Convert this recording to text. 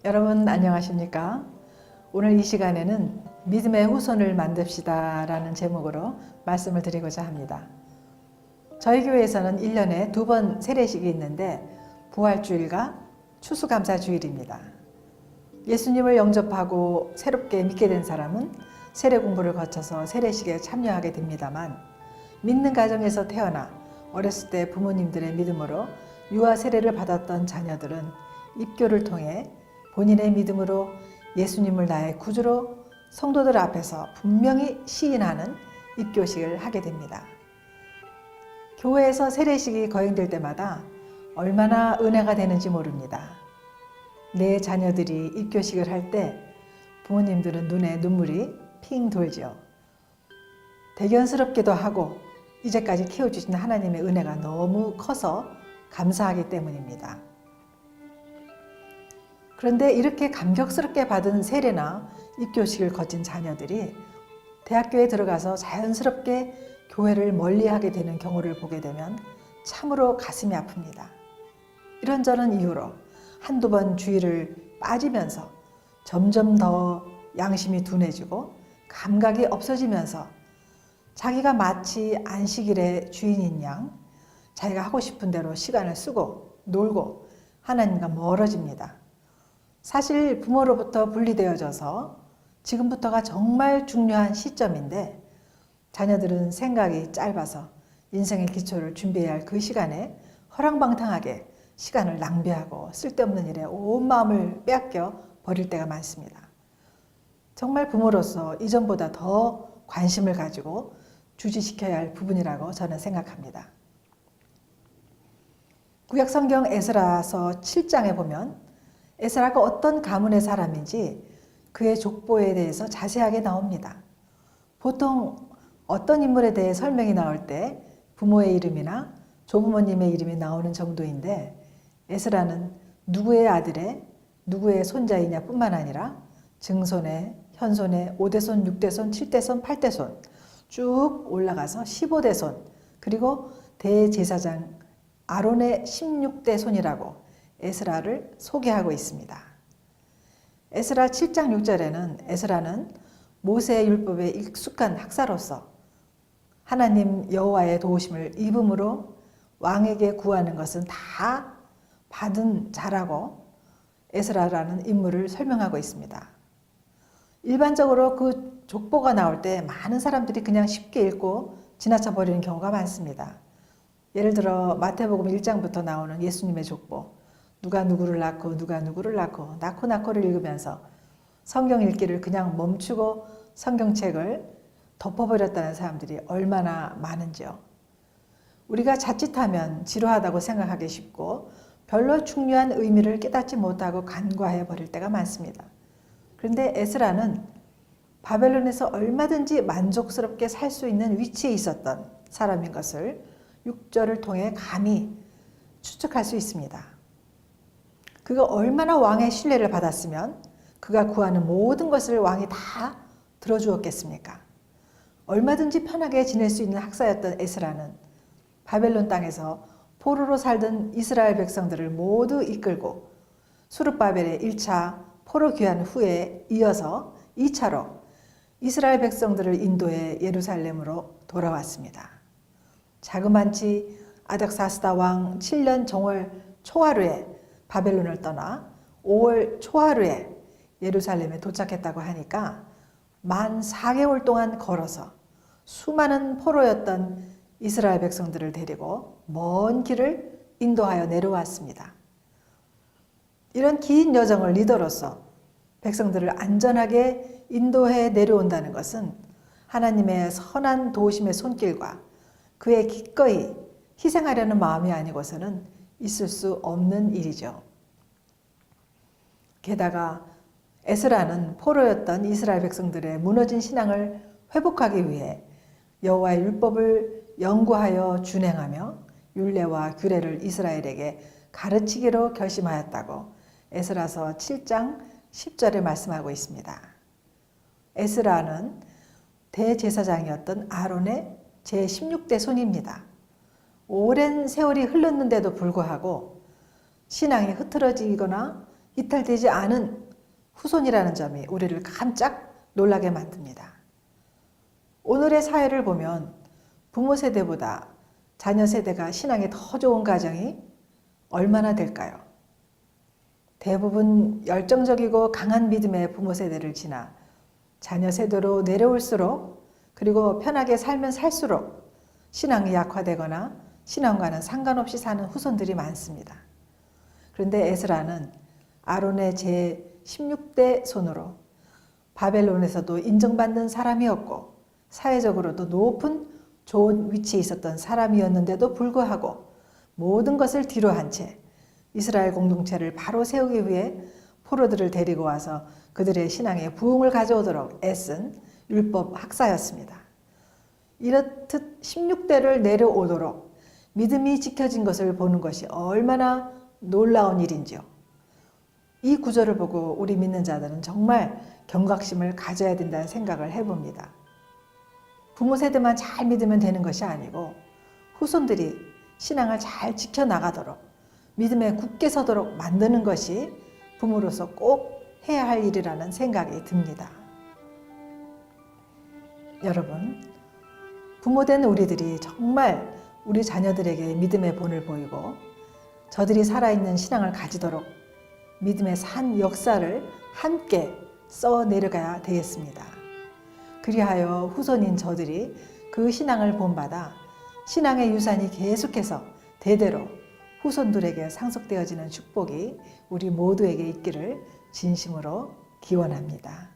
여러분 안녕하십니까? 오늘 이 시간에는 믿음의 후손을 만듭시다 라는 제목으로 말씀을 드리고자 합니다. 저희 교회에서는 1년에 2번 세례식이 있는데 부활주일과 추수감사주일입니다. 예수님을 영접하고 새롭게 믿게 된 사람은 세례 공부를 거쳐서 세례식에 참여하게 됩니다만, 믿는 가정에서 태어나 어렸을 때 부모님들의 믿음으로 유아 세례를 받았던 자녀들은 입교를 통해 본인의 믿음으로 예수님을 나의 구주로 성도들 앞에서 분명히 시인하는 입교식을 하게 됩니다. 교회에서 세례식이 거행될 때마다 얼마나 은혜가 되는지 모릅니다. 내 자녀들이 입교식을 할 때 부모님들은 눈에 눈물이 핑 돌죠. 대견스럽기도 하고 이제까지 키워주신 하나님의 은혜가 너무 커서 감사하기 때문입니다. 그런데 이렇게 감격스럽게 받은 세례나 입교식을 거친 자녀들이 대학교에 들어가서 자연스럽게 교회를 멀리하게 되는 경우를 보게 되면 참으로 가슴이 아픕니다. 이런저런 이유로 한두 번 주일을 빠지면서 점점 더 양심이 둔해지고 감각이 없어지면서 자기가 마치 안식일의 주인인 양 자기가 하고 싶은 대로 시간을 쓰고 놀고 하나님과 멀어집니다. 사실 부모로부터 분리되어져서 지금부터가 정말 중요한 시점인데 자녀들은 생각이 짧아서 인생의 기초를 준비해야 할 그 시간에 허랑방탕하게 시간을 낭비하고 쓸데없는 일에 온 마음을 빼앗겨 버릴 때가 많습니다. 정말 부모로서 이전보다 더 관심을 가지고 주지시켜야 할 부분이라고 저는 생각합니다. 구약성경 에스라서 7장에 보면 에스라가 어떤 가문의 사람인지 그의 족보에 대해서 자세하게 나옵니다. 보통 어떤 인물에 대해 설명이 나올 때 부모의 이름이나 조부모님의 이름이 나오는 정도인데 에스라는 누구의 아들의 누구의 손자이냐 뿐만 아니라 증손의, 현손의 5대손, 6대손, 7대손, 8대손 쭉 올라가서 15대손 그리고 대제사장 아론의 16대손이라고 에스라를 소개하고 있습니다. 에스라 7장 6절에는 에스라는 모세의 율법에 익숙한 학사로서 하나님 여호와의 도우심을 입음으로 왕에게 구하는 것은 다 받은 자라고 에스라라는 인물을 설명하고 있습니다. 일반적으로 그 족보가 나올 때 많은 사람들이 그냥 쉽게 읽고 지나쳐 버리는 경우가 많습니다. 예를 들어 마태복음 1장부터 나오는 예수님의 족보, 누가 누구를 낳고 누가 누구를 낳고를 읽으면서 성경 읽기를 그냥 멈추고 성경책을 덮어버렸다는 사람들이 얼마나 많은지요. 우리가 자칫하면 지루하다고 생각하기 쉽고 별로 중요한 의미를 깨닫지 못하고 간과해 버릴 때가 많습니다. 그런데 에스라는 바벨론에서 얼마든지 만족스럽게 살 수 있는 위치에 있었던 사람인 것을 6절을 통해 감히 추측할 수 있습니다. 그가 얼마나 왕의 신뢰를 받았으면 그가 구하는 모든 것을 왕이 다 들어주었겠습니까? 얼마든지 편하게 지낼 수 있는 학사였던 에스라는 바벨론 땅에서 포로로 살던 이스라엘 백성들을 모두 이끌고 수르바벨의 1차 포로 귀환 후에 이어서 2차로 이스라엘 백성들을 인도해 예루살렘으로 돌아왔습니다. 자그만치 아닥사스다 왕 7년 정월 초하루에 바벨론을 떠나 5월 초하루에 예루살렘에 도착했다고 하니까 만 4개월 동안 걸어서 수많은 포로였던 이스라엘 백성들을 데리고 먼 길을 인도하여 내려왔습니다. 이런 긴 여정을 리더로서 백성들을 안전하게 인도해 내려온다는 것은 하나님의 선한 도우심의 손길과 그의 기꺼이 희생하려는 마음이 아니고서는 있을 수 없는 일이죠. 게다가 에스라는 포로였던 이스라엘 백성들의 무너진 신앙을 회복하기 위해 여호와의 율법을 연구하여 준행하며 율례와 규례를 이스라엘에게 가르치기로 결심하였다고 에스라서 7장 10절에 말씀하고 있습니다. 에스라는 대제사장이었던 아론의 제16대 손입니다. 오랜 세월이 흘렀는데도 불구하고 신앙이 흐트러지거나 이탈되지 않은 후손이라는 점이 우리를 깜짝 놀라게 만듭니다. 오늘의 사회를 보면 부모 세대보다 자녀 세대가 신앙이 더 좋은 가정이 얼마나 될까요? 대부분 열정적이고 강한 믿음의 부모 세대를 지나 자녀 세대로 내려올수록, 그리고 편하게 살면 살수록 신앙이 약화되거나 신앙과는 상관없이 사는 후손들이 많습니다. 그런데 에스라는 아론의 제16대 손으로 바벨론에서도 인정받는 사람이었고 사회적으로도 높은 좋은 위치에 있었던 사람이었는데도 불구하고 모든 것을 뒤로한 채 이스라엘 공동체를 바로 세우기 위해 포로들을 데리고 와서 그들의 신앙에 부흥을 가져오도록 애쓴 율법 학사였습니다. 이렇듯 16대를 내려오도록 믿음이 지켜진 것을 보는 것이 얼마나 놀라운 일인지요. 이 구절을 보고 우리 믿는 자들은 정말 경각심을 가져야 된다는 생각을 해봅니다. 부모 세대만 잘 믿으면 되는 것이 아니고 후손들이 신앙을 잘 지켜나가도록 믿음에 굳게 서도록 만드는 것이 부모로서 꼭 해야 할 일이라는 생각이 듭니다. 여러분, 부모된 우리들이 정말 우리 자녀들에게 믿음의 본을 보이고 저들이 살아있는 신앙을 가지도록 믿음의 산 역사를 함께 써 내려가야 되겠습니다. 그리하여 후손인 저들이 그 신앙을 본받아 신앙의 유산이 계속해서 대대로 후손들에게 상속되어지는 축복이 우리 모두에게 있기를 진심으로 기원합니다.